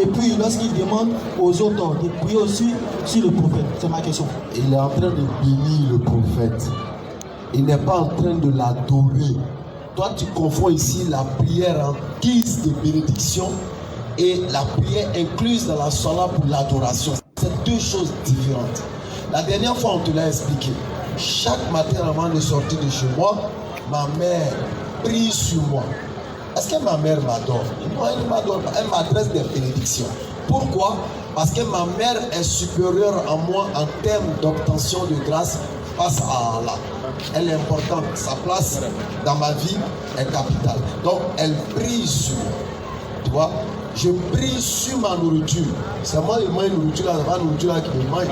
et puis lorsqu'il demande aux autres de prier aussi sur le prophète? C'est ma question. Il est en train de bénir le prophète. Il n'est pas en train de l'adorer. Toi, tu confonds ici la prière en guise de bénédiction et la prière incluse dans la salat pour l'adoration. C'est deux choses différentes. La dernière fois, on te l'a expliqué. Chaque matin avant de sortir de chez moi, ma mère prie sur moi. Est-ce que ma mère m'adore? Non, elle ne m'adore pas. Elle m'adresse des bénédictions. Pourquoi? Parce que ma mère est supérieure à moi en termes d'obtention de grâce face à Allah. Elle est importante. Sa place dans ma vie est capitale. Donc, elle prie sur moi. Tu vois? Je prie sur ma nourriture. C'est moi qui mange nourriture là, c'est pas la nourriture là qui me mange.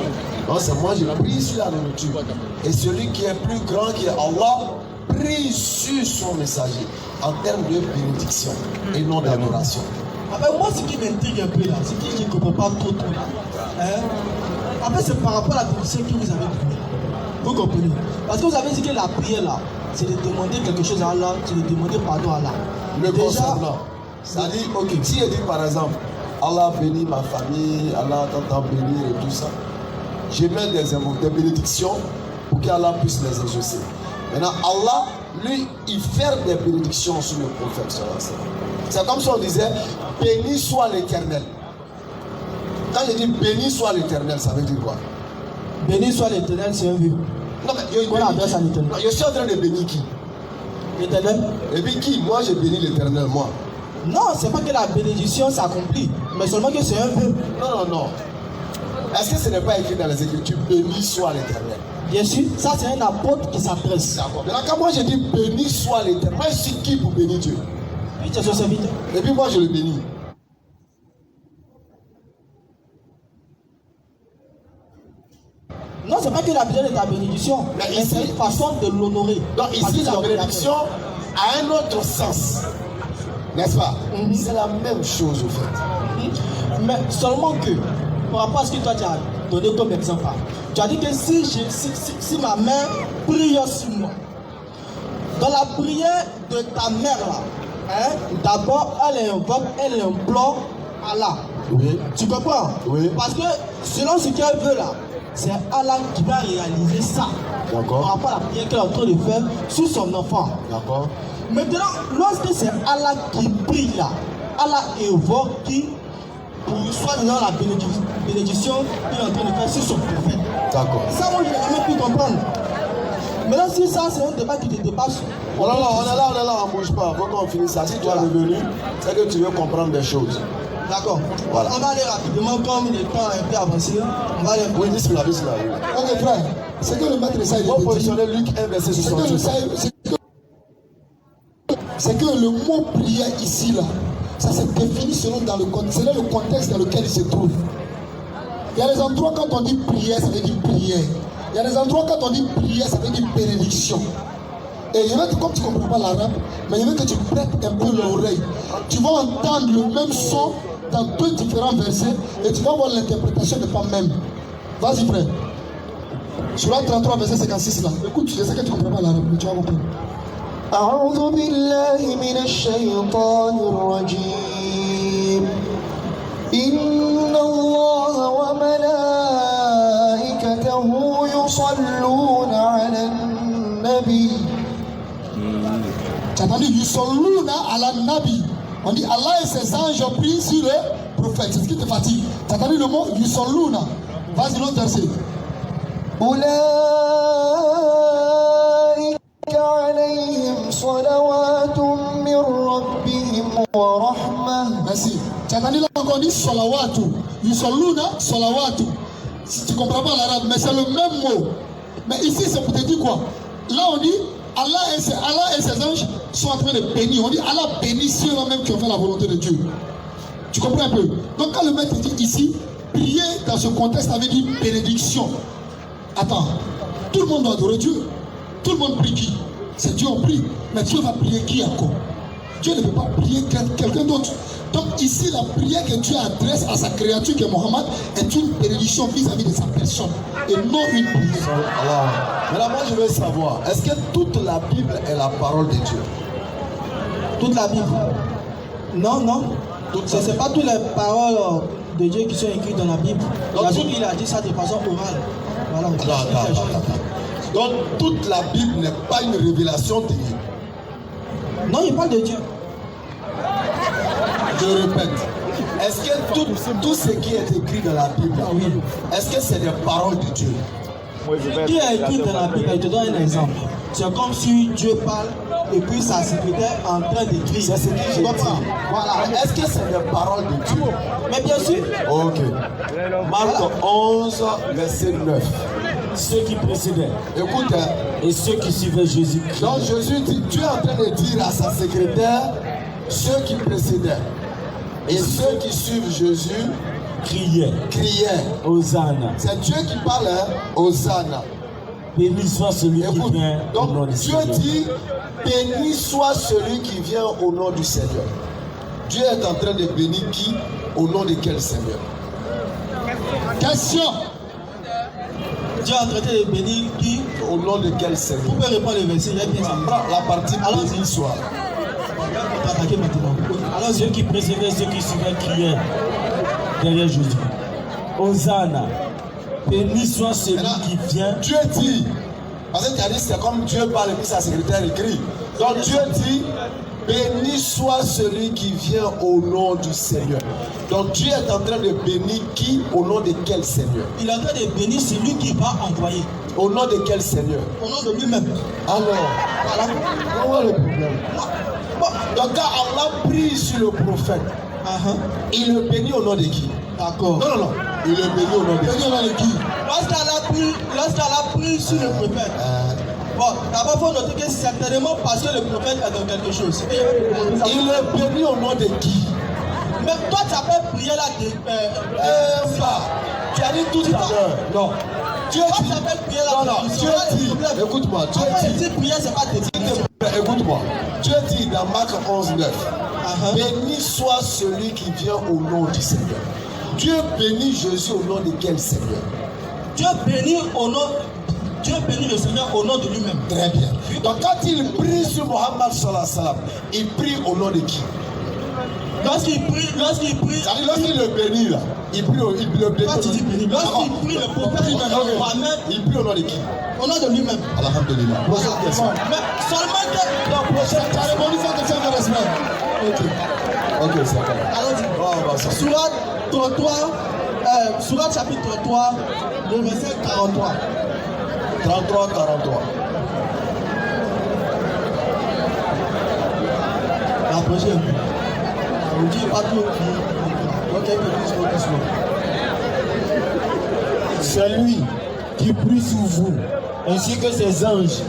Non, c'est moi, je prie sur la nourriture. Et celui qui est plus grand, qui est Allah, prie sur son messager en termes de bénédiction et non d'adoration. Moi, ce qui m'intrigue un peu là, ce que je ne comprends pas trop là, en fait, c'est par rapport à la bénédiction que vous avez priée. Vous comprenez? Parce que vous avez dit que la prière là, c'est de demander quelque chose à Allah, c'est de demander pardon à Allah. Le concernant. Ça dit, ok, si je dis par exemple, Allah bénit ma famille, Allah t'entend bénir et tout ça, je mets des bénédictions pour qu'Allah puisse les exaucer. Maintenant, Allah, lui, il fait des bénédictions sur le prophète. C'est comme si on disait, béni soit l'Éternel. Quand je dis béni soit l'Éternel, ça veut dire quoi? Béni soit l'Éternel, c'est un vœu. Non, mais je suis en train de bénir qui? L'Éternel. Et puis qui? Moi, je bénis l'Éternel, moi. Non, c'est pas que la bénédiction s'accomplit, mais seulement que c'est un vœu. Non. Est-ce que ce n'est pas écrit dans les Écritures, béni soit l'Éternel? Bien sûr, ça c'est un apôtre qui s'adresse. D'accord. Maintenant, quand moi je dis béni soit l'Éternel, moi je suis qui pour bénir Dieu? Oui, tu es son serviteur. Et puis moi je le bénis. Non, c'est pas que la bénédiction est ta bénédiction, mais c'est une façon de l'honorer. Donc ici, la bénédiction a un autre sens. N'est-ce pas? C'est la même chose au fait. Mais seulement que, par rapport à ce que toi tu as donné comme exemple, tu as dit que si ma mère prie sur moi, dans la prière de ta mère là, d'abord elle invoque, elle implore Allah. Oui. Tu comprends? Oui. Parce que selon ce qu'elle veut là, c'est Allah qui va réaliser ça. D'accord. Par rapport à la prière qu'elle est en train de faire sur son enfant. D'accord. Maintenant, lorsque c'est Allah qui prie là, Allah évoque qui pour soi-disant la bénédiction qu'il est en train de faire sur son prophète. D'accord. Ça, moi, je n'ai jamais pu comprendre. Maintenant, si ça, c'est un débat qui te dépasse. On est là, on ne bouge pas. Il faut qu'on finisse ça. Si tu es revenu, c'est que tu veux comprendre des choses. D'accord. Voilà. On va aller rapidement, comme le temps est un peu avancé. On va aller. Oui, bismillah. Ok, frère, c'est que le maître essaie de Il faut dire. positionner Luc 1, verset 68. C'est que le mot prière ici, là, ça se définit selon le contexte dans lequel il se trouve. Il y a des endroits quand on dit prière, ça veut dire prière. Il y a des endroits quand on dit prière, ça veut dire bénédiction. Et je veux que, comme tu ne comprends pas l'arabe, mais je veux que tu prêtes un peu l'oreille. Tu vas entendre le même son dans deux différents versets et tu vas voir l'interprétation n'est pas même. Vas-y, frère. Surah 33, verset 56 là. Écoute, je sais que tu ne comprends pas l'arabe, mais tu vas comprendre. أعوذ بالله من الشيطان الرجيم إن الله وملائكته يصلون على النبي. Tu as entendu Yusalluna ala Nabi. On dit Allah et ses anges prient sur le prophète. C'est ce qui te fatigue. Tu as entendu le mot Yusalluna. Vas-y, l'autre verset. عليهم صلوات من ربهم ورحمة. Merci. Tu as entendu là encore on dit salawatu. Yusalluna salawatu. Si tu ne comprends pas l'arabe, mais c'est le même mot. Mais ici, c'est pour te dire quoi? Là, on dit Allah et ses anges sont en train de bénir. On dit Allah bénit ceux-là même qui ont fait la volonté de Dieu. Tu comprends un peu? Donc quand le maître dit ici, prier dans ce contexte avait dit bénédiction. Attends, tout le monde doit adorer Dieu. Tout le monde prie qui? C'est Dieu on prie. Mais Dieu va prier qui encore? Dieu ne peut pas prier quelqu'un d'autre. Donc ici, la prière que Dieu adresse à sa créature, qui est Mohammed, est une bénédiction vis-à-vis de sa personne. Et non une prière. Alors, maintenant moi je veux savoir, est-ce que toute la Bible est la parole de Dieu? Toute la Bible? Non. Ce n'est pas toutes les paroles de Dieu qui sont écrites dans la Bible. Il a dit ça de façon orale. Voilà. Donc toute la Bible n'est pas une révélation de Dieu. Non, il parle de Dieu. Je répète. Est-ce que tout ce qui est écrit dans la Bible, est-ce que c'est des paroles de Dieu? Qui est écrit dans la Bible? Je te donne un exemple. C'est comme si Dieu parle et puis sa secrétaire est en train d'écrire. C'est ce que je comprends. Voilà. Est-ce que c'est des paroles de Dieu? Mais bien sûr. Ok. Marc 11, verset 9. Ceux qui précédaient. Écoute. Et ceux qui suivaient Jésus. Donc Jésus dit, Dieu est en train de dire à sa secrétaire, ceux qui précédaient et ceux qui suivent Jésus criaient. Hosanna. C'est Dieu qui parle, hein? Hosanna. Béni soit celui qui vient au nom donc du Dieu Seigneur. dit, béni soit celui qui vient au nom du Seigneur. Dieu est en train de bénir qui? Au nom de quel Seigneur? Question. Dieu est en train de bénir qui? Au nom de quel Seigneur? Vous pouvez répondre le verset, il y a bien ça. La partie alors béni soit. Alors ceux qui précédaient, ceux qui suivaient criaient derrière Jésus. Hosanna. Béni soit celui qui vient. Dieu dit, parce que tu as dit c'est comme Dieu parle et puis sa secrétaire écrit. Donc Dieu dit, béni soit celui qui vient au nom du Seigneur. Donc Dieu est en train de bénir qui? Au nom de quel Seigneur? Il est en train de bénir celui qui va envoyer. Au nom de quel Seigneur? Au nom de lui-même. Alors, Voilà. comment le problème? Bon, donc quand Allah prie sur le prophète, il le bénit au nom de qui? D'accord. Non. Il le bénit au nom de qui? Lorsqu'elle a pris sur le prophète, bon, d'abord il faut noter que c'est certainement parce que le prophète est dans quelque chose. Il le bénit au nom de qui? Mais toi tu as fait prier là Tu as dit tout à l'heure. Non. Dieu dit. Dieu dit. Écoute-moi. Dieu dit. Prière, c'est pas tes Écoute-moi. Dieu dit dans Marc 11, 9. Béni soit celui qui vient au nom du Seigneur. Dieu bénit Jésus au nom de quel Seigneur? Dieu bénit le Seigneur au nom de lui-même. Très bien. Donc quand il prie sur Mohammed sallallahu alayhi wa sallam, il prie au nom de qui? Lorsqu'il prie, lorsqu'il le bénit là, il prie le bénit. Quand tu dis béni, lorsqu'il prie le prophète Mohammed, il prie au nom de qui? Au nom de lui-même. Alhamdulillah. Prochaine question. Mais seulement que la prochaine, Tu as répondu sans question de respect. Ok, c'est bon. allons-y. Surat chapitre 33, le verset 43. 33, 43. La prochaine. On dit pas tout. Ok, C'est lui qui prie sur vous, ainsi que ses anges.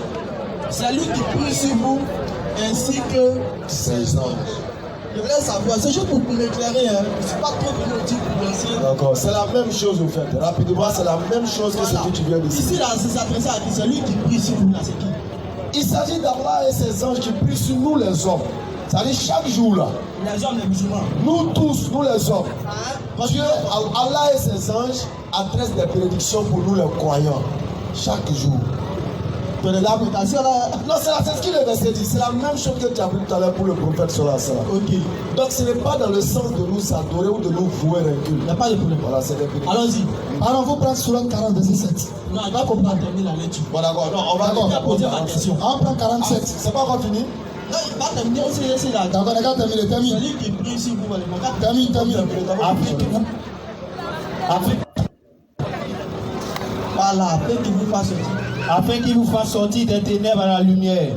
C'est lui qui prie sur vous, ainsi que ses anges. Je voulais savoir, c'est juste pour m'éclairer, hein. Je ne suis pas trop dire pour essayer. D'accord, c'est la même chose au fait. Rapidement, c'est la même chose que ce que tu viens de dire. Ici, là, c'est s'adresser à qui? C'est lui qui prie sur vous, là, c'est qui? Il s'agit d'Allah et ses anges qui prient sur nous les hommes. C'est-à-dire chaque jour là. Les hommes, les musulmans. Nous tous, nous les hommes. Dieu, Allah et ses anges adressent des bénédictions pour nous les croyants. Chaque jour. L'application là. Non, c'est ce qu'il est verset dit. C'est la même chose que tu as vu tout à l'heure pour le prophète sur la salle. Ok. Donc ce n'est pas dans le sens de nous adorer ou de nous vouer un culte. Il n'y a pas de problème. Voilà, c'est des bénédictions. Allons-y. Alors, on va prendre Surat 40, verset 7. Non, il va comprendre terminer la lecture. Bon, d'accord. Non, on va poser ma question. On prend 47. C'est pas encore fini? Non, il va terminer aussi là. D'accord, termine. C'est lui qui prie sur vous, les mots. Termine. Voilà, afin qu'il vous fasse sortir. Afin qu'il vous fasse sortir des ténèbres à la lumière.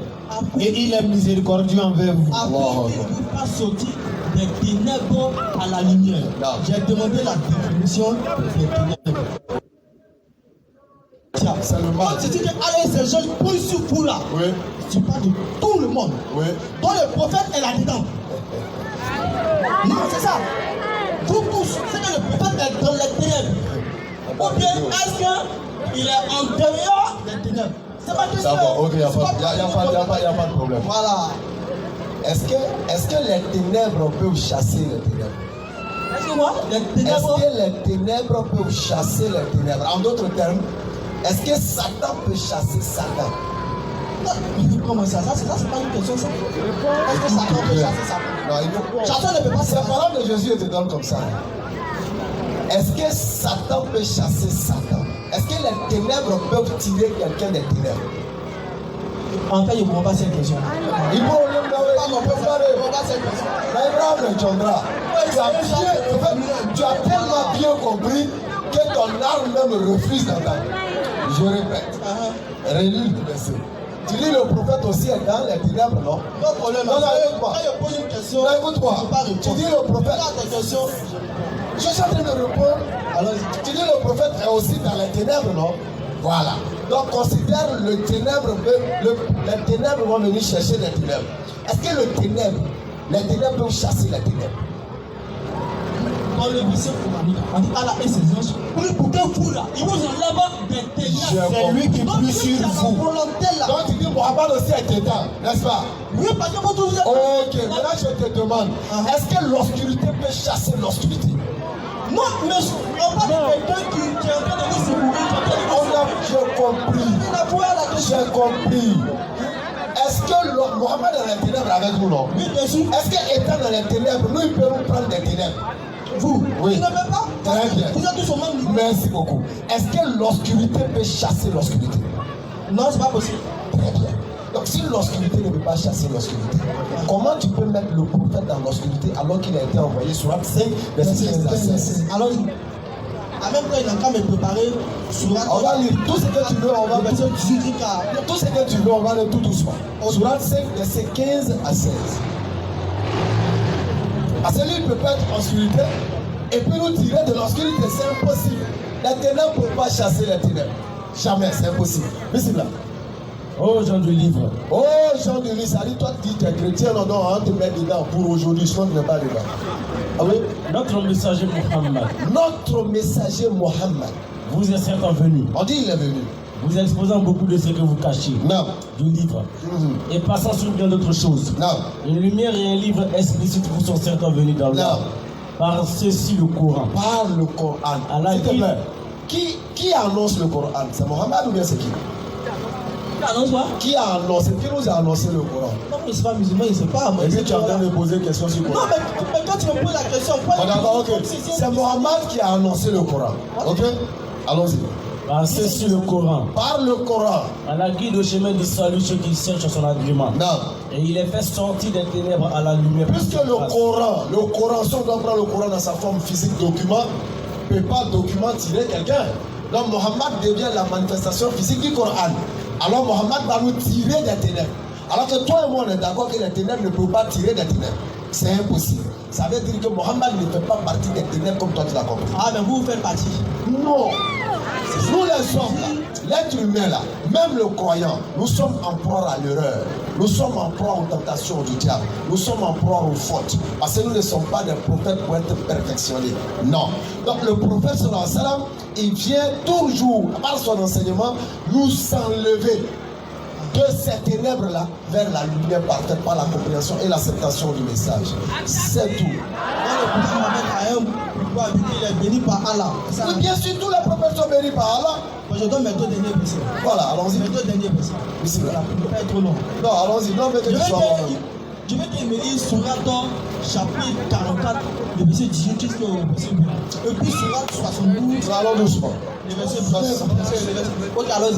Et il est miséricordieux envers vous. Afin qu'il vous fasse sortir des ténèbres à la lumière. J'ai demandé la définition des ténèbres. Tiens, quand tu dis que allez, ces gens prient sur vous là, oui. Tu parles de tout le monde. Oui. Dont le prophète est là-dedans. Non, c'est ça. Vous tous, c'est que le prophète est dans les ténèbres. Ou bien est-ce qu'il est en dehors des ténèbres? C'est pas question. D'accord, ok, il n'y a pas de problème. Voilà. Est-ce que les ténèbres peuvent chasser les ténèbres? Excuse-moi, les ténèbres. Est-ce que les ténèbres peuvent chasser les ténèbres? En d'autres termes, est-ce que Satan peut chasser Satan? Comment ça? Ça, c'est pas une question, ça. Est-ce que Satan peut chasser Satan? Non, il faut... Satan ne peut pas Ces s'épargner. paroles de Jésus te donnent comme ça. Est-ce que Satan peut chasser Satan? Est-ce que les ténèbres peuvent tirer quelqu'un des ténèbres? En fait, je ne comprends pas cette question. Il faut le Mais Abraham Chandra, tu as tellement bien compris que ton âme même refuse d'entendre. Je répète, relis le verset. Tu dis le prophète aussi est dans les ténèbres, non? Non problème. Non, écoute-moi. Quand je pose une question, Non, écoute-moi. je ne peux pas répondre. Tu dis le prophète. Regarde tes questions. Je suis en train de répondre. Alors, tu dis le prophète est aussi dans les ténèbres, non? Voilà. Donc considère le ténèbre, les ténèbres vont venir chercher les ténèbres. Est-ce que les ténèbres peuvent chasser les ténèbres? Dans le verset coranique, on dit Allah et ses anges, pour que vous là, ils vous enlèvent des ténèbres. C'est lui qui plie sur vous. Là. Donc tu dis Mohamed aussi est éteint, n'est-ce pas? Oui, parce que vous tous vous êtes. Ok, maintenant je te demande, est-ce que l'obscurité peut chasser l'obscurité? Non, mais on parle de quelqu'un qui est en train de se mourir. J'ai compris. J'ai compris. Est-ce que Mohamed est dans les ténèbres avec nous, non? Oui, bien sûr. Est-ce qu'étant dans les ténèbres, nous, il peut nous prendre des ténèbres? Vous, oui. Vous ne pouvez pas. Très bien. Vous êtes tous au même niveau. Merci beaucoup. Est-ce que l'obscurité peut chasser l'obscurité? Non, c'est pas possible. Très bien. Donc si l'obscurité ne peut pas chasser l'obscurité, comment tu peux mettre le prophète dans l'obscurité alors qu'il a été envoyé sur Acte 5, verset 15 à 16? Alors, en même temps, il a qu'à me préparer sur Acte. On va lire tout ce que tu veux, on va verset 18 tout ce que tu veux, on va lire tout doucement. Sur Acte 5, verset 15 à 16. Parce que lui, il peut pas être obscurité et puis nous tirer de l'obscurité, c'est impossible. Les ténèbres ne peuvent pas chasser les ténèbres. Jamais, c'est impossible. Mais c'est là. Oh, Jean du livre. Oh, Jean de ça dit, toi tu dis tu es chrétien, non, non, on te met dedans pour aujourd'hui, sinon tu n'es pas dedans. Ah oui? Notre messager Mohammed. Notre messager Mohammed. Vous êtes certes venu. On dit il est venu. Vous exposant beaucoup de ce que vous cachez. Non. Du livre. Et passant sur bien d'autres choses. Non. Une lumière et un livre explicite vous sont certains venus dans l'âme. Par ceci le Coran. Par le Coran. Allah S'il te dit. plaît. Qui annonce le Coran? C'est Mohammed ou bien c'est qui? Annonce quoi? Qui a annoncé? Qui nous a annoncé le Coran? Non, mais c'est pas musulman, il ne sait pas. Et puis tu es en train de poser une question sur le Coran. Non, mais quand tu me poses la question, Bon, d'accord, ok. C'est Mohammed qui a annoncé le Coran. Ok? Allons-y. Par ceci le Coran. Par le Coran. Allah guide au chemin du salut ceux qui cherchent son agrément. Non. Et il est fait sortir des ténèbres à la lumière. Puisque le Coran, si on doit prendre le Coran dans sa forme physique document, ne peut pas document tirer quelqu'un. Donc Mohammed devient la manifestation physique du Coran. Alors Mohammed va nous tirer des ténèbres. Alors que toi et moi on est d'accord que les ténèbres ne peuvent pas tirer des ténèbres. C'est impossible. Ça veut dire que Mohammed ne fait pas partie des ténèbres comme toi tu l'as compris. Ah, mais vous faites partie. Non. Nous les hommes là, l'être humain là, même le croyant, nous sommes en proie à l'erreur. Nous sommes en proie aux tentations du diable. Nous sommes en proie aux fautes. Parce que nous ne sommes pas des prophètes pour être perfectionnés. Non. Donc le prophète sallallahu alayhi wa sallam, il vient toujours, par son enseignement, nous enlever de ces ténèbres-là vers la lumière parfaite par la compréhension et l'acceptation du message. C'est tout. Il est béni par Allah. Oui, bien sûr, tous les prophètes sont bénis par Allah. Je donne mes deux derniers versets. Voilà, allons-y. Mes deux derniers versets. Bismillah. Ça ne peut pas être trop long. Non, allons-y. Non, mais que tu sois je vais te lire Sourate chapitre 44, le verset 18 jusqu'au verset 8. Et puis Sourate 72. allons doucement. Le verset 10. Ok, allons-y.